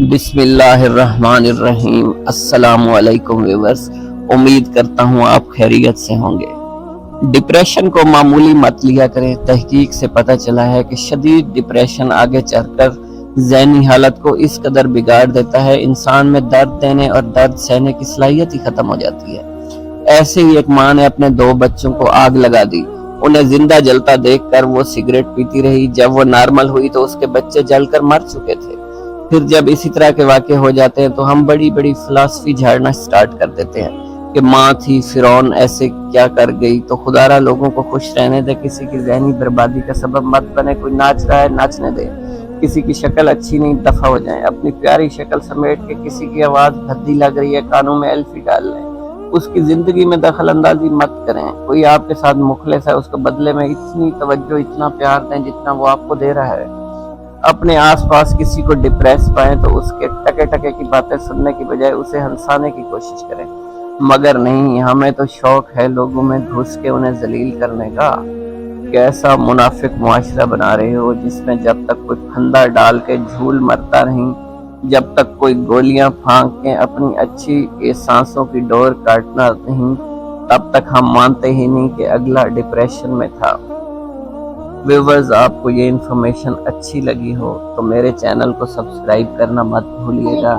بسم اللہ الرحمن الرحیم۔ السلام علیکم ویورز، امید کرتا ہوں آپ خیریت سے ہوں گے۔ ڈپریشن کو معمولی مت لیا کریں۔ تحقیق سے پتہ چلا ہے کہ شدید ڈپریشن آگے چل کر ذہنی حالت کو اس قدر بگاڑ دیتا ہے، انسان میں درد دینے اور درد سہنے کی صلاحیت ہی ختم ہو جاتی ہے۔ ایسے ہی ایک ماں نے اپنے 2 بچوں کو آگ لگا دی۔ انہیں زندہ جلتا دیکھ کر وہ سگریٹ پیتی رہی۔ جب وہ نارمل ہوئی تو اس کے بچے جل کر مر چکے تھے۔ پھر جب اسی طرح کے واقعے ہو جاتے ہیں تو ہم بڑی بڑی فلسفی جھاڑنا سٹارٹ کر دیتے ہیں کہ ماں تھی فرعون ایسے کیا کر گئی، تو خدا را لوگوں کو خوش رہنے دے، کسی کی ذہنی بربادی کا سبب مت بنے۔ کوئی ناچ رہا ہے ناچنے دے، کسی کی شکل اچھی نہیں دفع ہو جائیں، اپنی پیاری شکل سمیٹ کے کسی کی آواز بھدی لگ رہی ہے کانوں میں ایلفی ڈال لیں، اس کی زندگی میں دخل اندازی مت کریں۔ کوئی آپ کے ساتھ مخلص ہے، اس کو بدلے میں اتنی توجہ اتنا پیار دیں جتنا وہ آپ کو دے رہا ہے۔ اپنے آس پاس کسی کو ڈپریس پائیں تو اس کے ٹکے ٹکے کی باتیں سننے کی بجائے اسے ہنسانے کی کوشش کریں، مگر نہیں، ہمیں تو شوق ہے لوگوں میں گھس کے انہیں ذلیل کرنے کا۔ کیسا منافق معاشرہ بنا رہے ہو جس میں جب تک کوئی پھندا ڈال کے جھول مرتا نہیں، جب تک کوئی گولیاں پھانک کے اپنی اچھی کے سانسوں کی ڈور کاٹنا نہیں، تب تک ہم مانتے ہی نہیں کہ اگلا ڈپریشن میں تھا۔ ویورز، آپ کو یہ انفارمیشن اچھی لگی ہو تو میرے چینل کو سبسکرائب کرنا مت بھولیے گا۔